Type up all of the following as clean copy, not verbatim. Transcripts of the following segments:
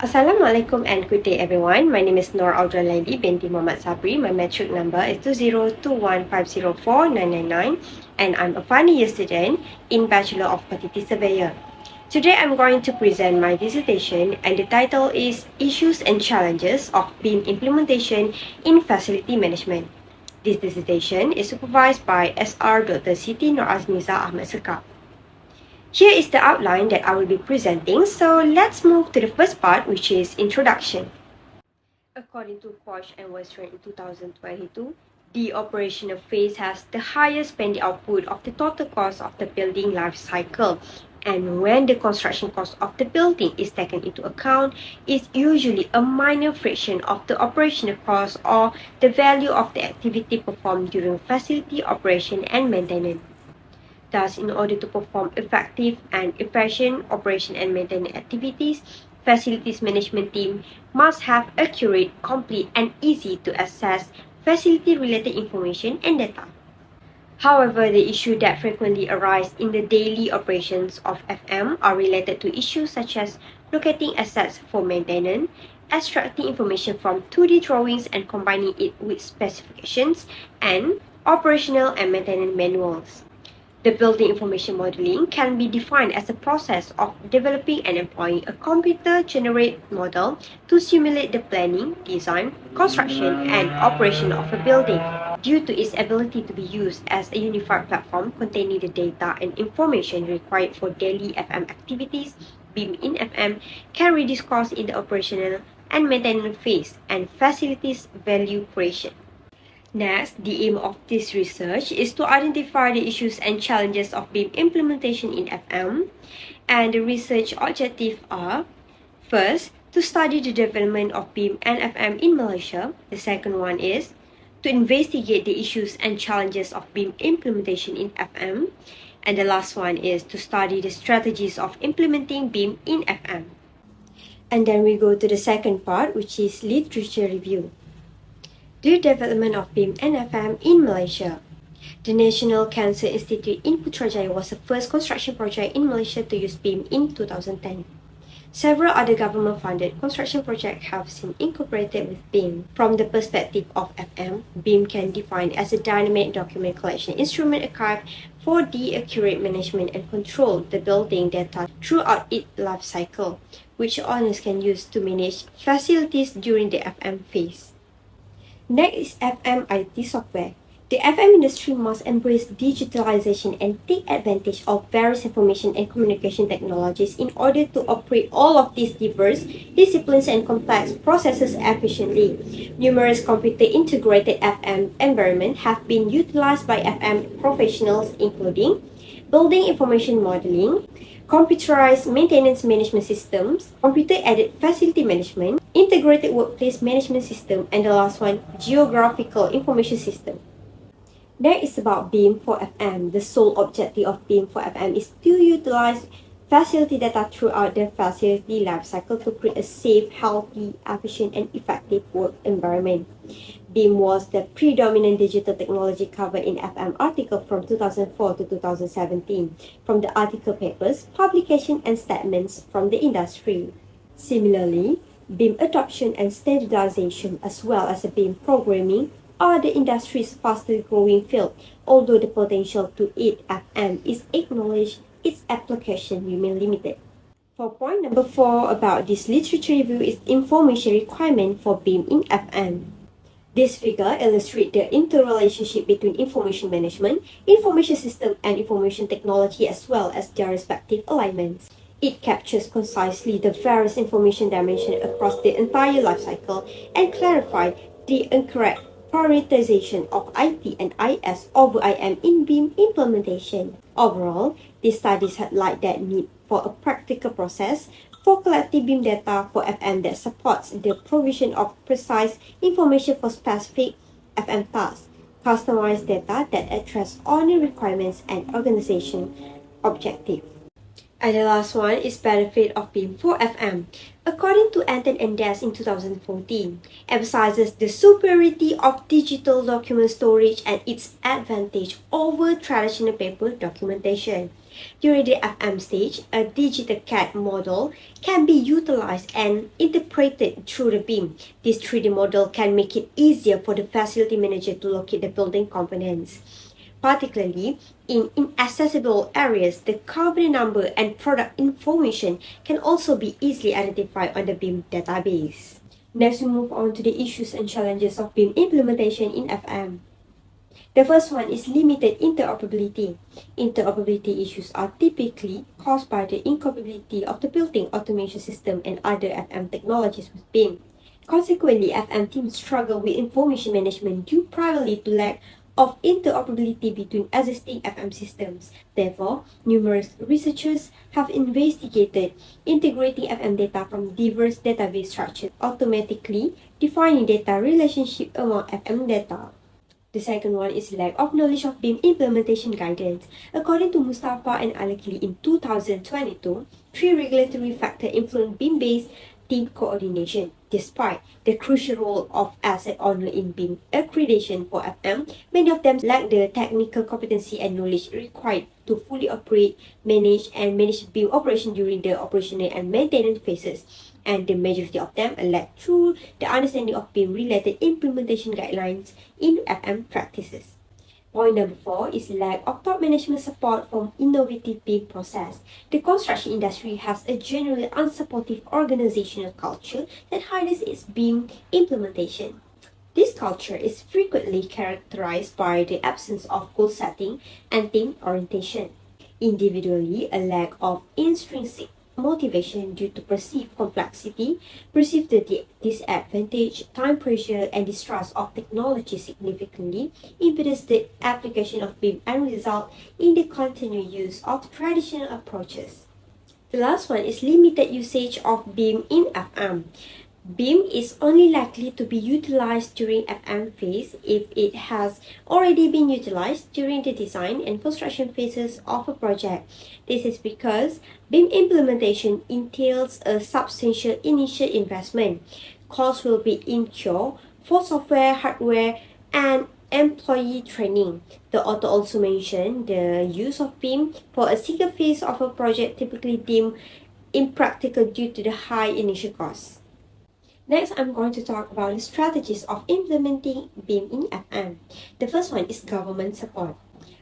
Assalamualaikum and good day everyone. My name is Noor Audra Laili binti Muhammad Sabri. My metric number is 2021504999 and I'm a final year student in Bachelor of Quantity Surveyor. Today I'm going to present my dissertation and the title is Issues and Challenges of BIM Implementation in Facility Management. This dissertation is supervised by SR Dr. Siti Nur Azmiza Ahmad Sekap. Here is the outline that I will be presenting, so let's move to the first part, which is Introduction. According to Quash and Western in 2022, the operational phase has the highest spending output of the total cost of the building life cycle, and when the construction cost of the building is taken into account, it's usually a minor fraction of the operational cost or the value of the activity performed during facility operation and maintenance. Thus, in order to perform effective and efficient operation and maintenance activities, facilities management team must have accurate, complete, and easy to access facility-related information and data. However, the issues that frequently arise in the daily operations of FM are related to issues such as locating assets for maintenance, extracting information from 2D drawings and combining it with specifications, and operational and maintenance manuals. The building information modeling can be defined as a process of developing and employing a computer-generated model to simulate the planning, design, construction, and operation of a building. Due to its ability to be used as a unified platform containing the data and information required for daily FM activities, BIM in FM can reduce costs in the operational and maintenance phase and facilities value creation. Next, the aim of this research is to identify the issues and challenges of BIM implementation in FM, and the research objectives are: first, to study the development of BIM and FM in Malaysia. The second one is to investigate the issues and challenges of BIM implementation in FM, and the last one is to study the strategies of implementing BIM in FM. And then we go to the second part, which is literature review. The development of BIM and FM in Malaysia. The National Cancer Institute in Putrajaya was the first construction project in Malaysia to use BIM in 2010. Several other government-funded construction projects have been incorporated with BIM. From the perspective of FM, BIM can be defined as a dynamic document collection instrument archive for the accurate management and control the building data throughout its life cycle, which owners can use to manage facilities during the FM phase. Next is FM IT software. The FM industry must embrace digitalization and take advantage of various information and communication technologies in order to operate all of these diverse disciplines and complex processes efficiently. Numerous computer-integrated FM environments have been utilized by FM professionals, including building information modeling, computerized maintenance management systems, computer-aided facility management, integrated workplace management system, and the last one, geographical information system. Next is about BIM for FM. The sole objective of BIM for FM is to utilize facility data throughout the facility lifecycle to create a safe, healthy, efficient, and effective work environment. BIM was the predominant digital technology covered in FM article from 2004 to 2017, from the article papers, publication, and statements from the industry. Similarly, BIM adoption and standardization, as well as BIM programming, are the industry's fastest growing field, although the potential to aid FM is acknowledged, its application remain limited. For point number 4 about this literature review is information requirement for BIM in FM. This figure illustrates the interrelationship between information management, information system, and information technology, as well as their respective alignments. It captures concisely the various information dimensions across the entire lifecycle and clarifies the incorrect prioritization of IT and IS over IM in BIM implementation. Overall, these studies highlight that need for a practical process for collecting BIM data for FM that supports the provision of precise information for specific FM tasks, customized data that address all the requirements and organization objectives. And the last one is benefit of BIM for FM. According to Anton and Des in 2014, emphasizes the superiority of digital document storage and its advantage over traditional paper documentation. During the FM stage, a digital CAD model can be utilized and interpreted through the BIM. This 3D model can make it easier for the facility manager to locate the building components. Particularly in inaccessible areas, the company number and product information can also be easily identified on the BIM database. Next, we move on to the issues and challenges of BIM implementation in FM. The first one is limited interoperability. Interoperability issues are typically caused by the incompatibility of the building automation system and other FM technologies with BIM. Consequently, FM teams struggle with information management due primarily to lack of interoperability between existing FM systems. Therefore, numerous researchers have investigated integrating FM data from diverse database structures, automatically defining data relationship among FM data. The second one is lack of knowledge of BIM implementation guidance. According to Mustafa and Alakili in 2022, 3 regulatory factors influence BIM-based team coordination. Despite the crucial role of asset owner in BIM accreditation for FM, many of them lack the technical competency and knowledge required to fully operate, manage BIM operation during the operational and maintenance phases. And the majority of them lack through the understanding of BIM-related implementation guidelines in FM practices. Point number 4 is lack of top management support from innovative BIM process. The construction industry has a generally unsupportive organizational culture that hinders its BIM implementation. This culture is frequently characterized by the absence of goal setting and team orientation. Individually, a lack of intrinsic motivation due to perceived complexity, perceived disadvantage, time pressure, and distrust of technology significantly impedes the application of BIM and result in the continued use of traditional approaches. The last one is limited usage of BIM in FM. BIM is only likely to be utilized during FM phase if it has already been utilized during the design and construction phases of a project. This is because BIM implementation entails a substantial initial investment. Costs will be incurred for software, hardware, and employee training. The author also mentioned the use of BIM for a single phase of a project typically deemed impractical due to the high initial costs. Next, I'm going to talk about the strategies of implementing BIM in FM. The first one is government support.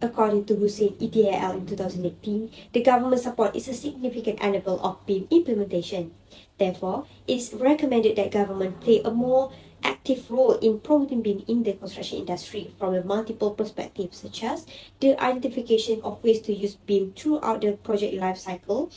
According to Hussein ETAL in 2018, the government support is a significant enabler of BIM implementation. Therefore, it is recommended that government play a more active role in promoting BIM in the construction industry from a multiple perspectives, such as the identification of ways to use BIM throughout the project life cycle,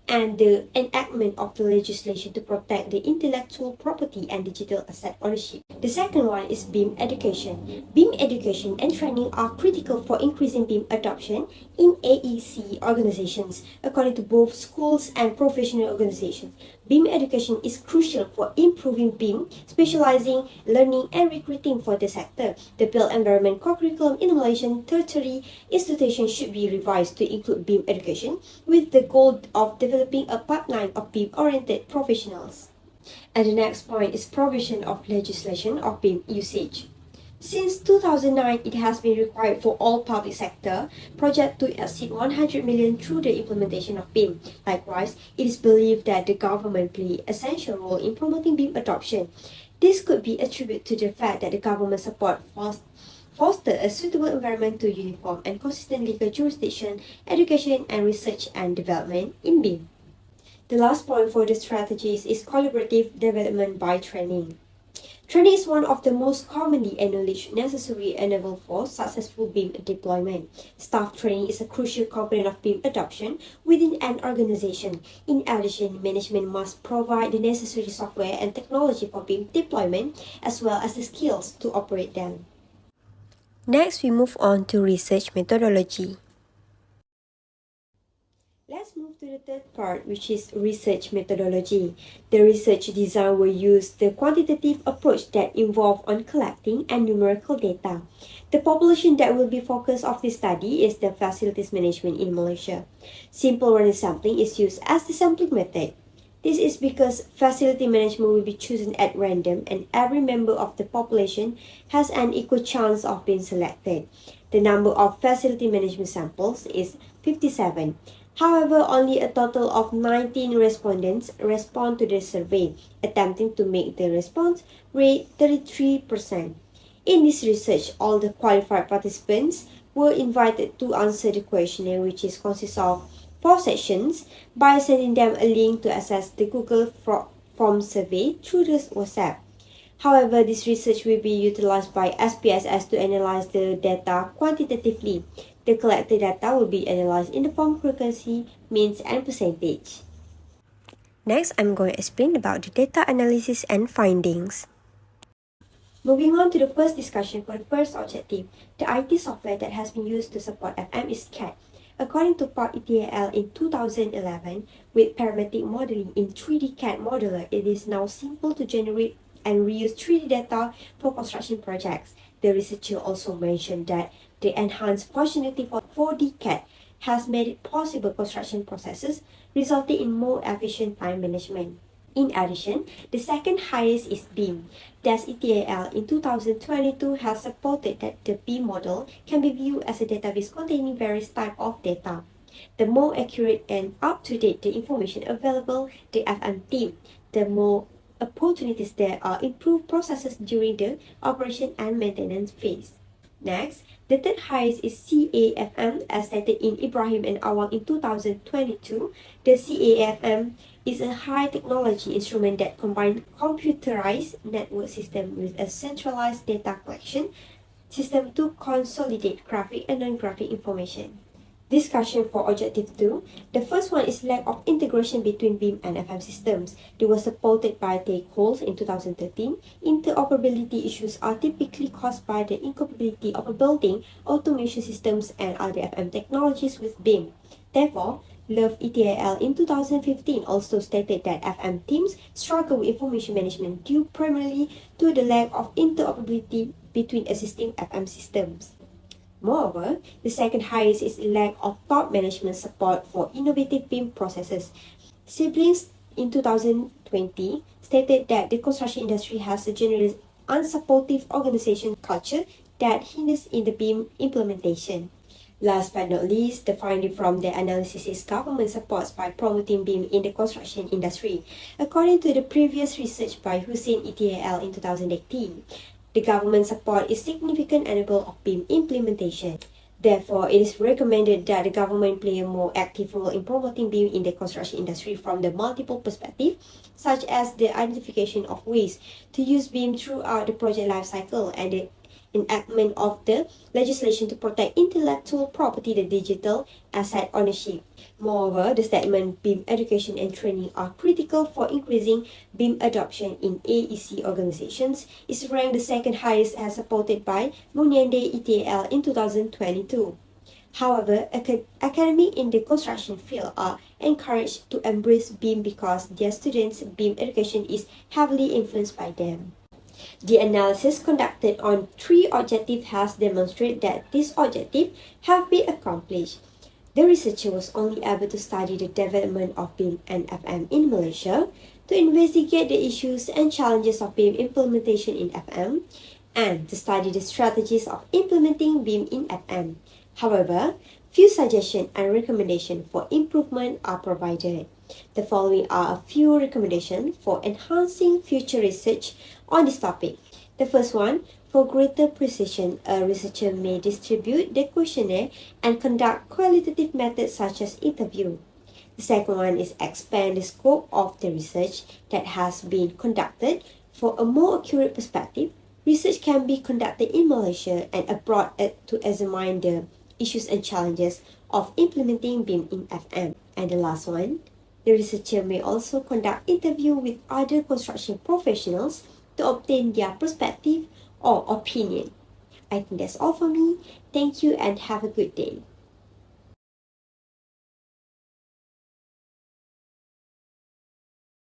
and the enactment of the legislation to protect the intellectual property and digital asset ownership. The second one is BIM education. BIM education and training are critical for increasing BIM adoption in AEC organizations. According to both schools and professional organizations, BIM education is crucial for improving BIM, specializing, learning, and recruiting for the sector. The built environment curriculum in Malaysian tertiary institutions should be revised to include BIM education with the goal of developing a pipeline of BIM-oriented professionals. And the next point is provision of legislation of BIM usage. Since 2009, it has been required for all public sector projects to exceed 100 million through the implementation of BIM. Likewise, it is believed that the government play an essential role in promoting BIM adoption. This could be attributed to the fact that the government support foster a suitable environment to uniform and consistent legal jurisdiction, education, and research and development in BIM. The last point for the strategies is collaborative development by training. Training is one of the most commonly acknowledged necessary enabler for successful BIM deployment. Staff training is a crucial component of BIM adoption within an organization. In addition, management must provide the necessary software and technology for BIM deployment, as well as the skills to operate them. Next, we move on to research methodology. Let's move to the third part, which is research methodology. The research design will use the quantitative approach that involves on collecting and numerical data. The population that will be focus of this study is the facilities management in Malaysia. Simple random sampling is used as the sampling method. This is because facility management will be chosen at random and every member of the population has an equal chance of being selected. The number of facility management samples is 57. However, only a total of 19 respondents respond to the survey, attempting to make the response rate 33%. In this research, all the qualified participants were invited to answer the questionnaire, which consists of 4 sections, by sending them a link to access the Google Form survey through the WhatsApp. However, this research will be utilized by SPSS to analyze the data quantitatively. The collected data will be analyzed in the form frequency, means, and percentage. Next, I'm going to explain about the data analysis and findings. Moving on to the first discussion for the first objective, the IT software that has been used to support FM is CAD. According to Part ETAL in 2011, with parametric modeling in 3D CAD modeler, it is now simple to generate and reuse 3D data for construction projects. The researcher also mentioned that the enhanced functionality for 4D CAD has made it possible construction processes, resulting in more efficient time management. In addition, the second highest is BIM. Thus, ETAL in 2022 has supported that the BIM model can be viewed as a database containing various types of data. The more accurate and up-to-date the information available, the FM team, the more opportunities there are improved processes during the operation and maintenance phase. Next, the third highest is CAFM, as stated in Ibrahim and Awang in 2022. The CAFM is a high technology instrument that combines computerized network system with a centralized data collection system to consolidate graphic and non-graphic information. Discussion for Objective 2. The first one is lack of integration between BIM and FM systems. They were supported by stakeholders in 2013. Interoperability issues are typically caused by the incompatibility of a building, automation systems, and other FM technologies with BIM. Therefore, Love ETAL in 2015 also stated that FM teams struggle with information management due primarily to the lack of interoperability between existing FM systems. Moreover, the second highest is lack of top management support for innovative BIM processes. Siblings in 2020 stated that the construction industry has a generally unsupportive organization culture that hinders in the BIM implementation. Last but not least, the finding from the analysis is government supports by promoting BIM in the construction industry. According to the previous research by Hussein ETAL in 2018, the government support is significant enabler of BIM implementation. Therefore, it is recommended that the government play a more active role in promoting BIM in the construction industry from the multiple perspectives, such as the identification of ways to use BIM throughout the project life cycle and the enactment of the legislation to protect intellectual property, the digital asset ownership. Moreover, the statement BIM education and training are critical for increasing BIM adoption in AEC organizations is ranked the second highest as supported by Munyende ETL in 2022. However, academics in the construction field are encouraged to embrace BIM because their students' BIM education is heavily influenced by them. The analysis conducted on 3 objectives has demonstrated that these objectives have been accomplished. The researcher was only able to study the development of BIM and FM in Malaysia, to investigate the issues and challenges of BIM implementation in FM, and to study the strategies of implementing BIM in FM. However, few suggestions and recommendations for improvement are provided. The following are a few recommendations for enhancing future research on this topic. The first one, for greater precision, a researcher may distribute the questionnaire and conduct qualitative methods such as interview. The second one is expand the scope of the research that has been conducted. For a more accurate perspective, research can be conducted in Malaysia and abroad to examine the issues and challenges of implementing BIM in FM. And the last one, the researcher may also conduct interview with other construction professionals to obtain their perspective or opinion. I think that's all for me. Thank you and have a good day.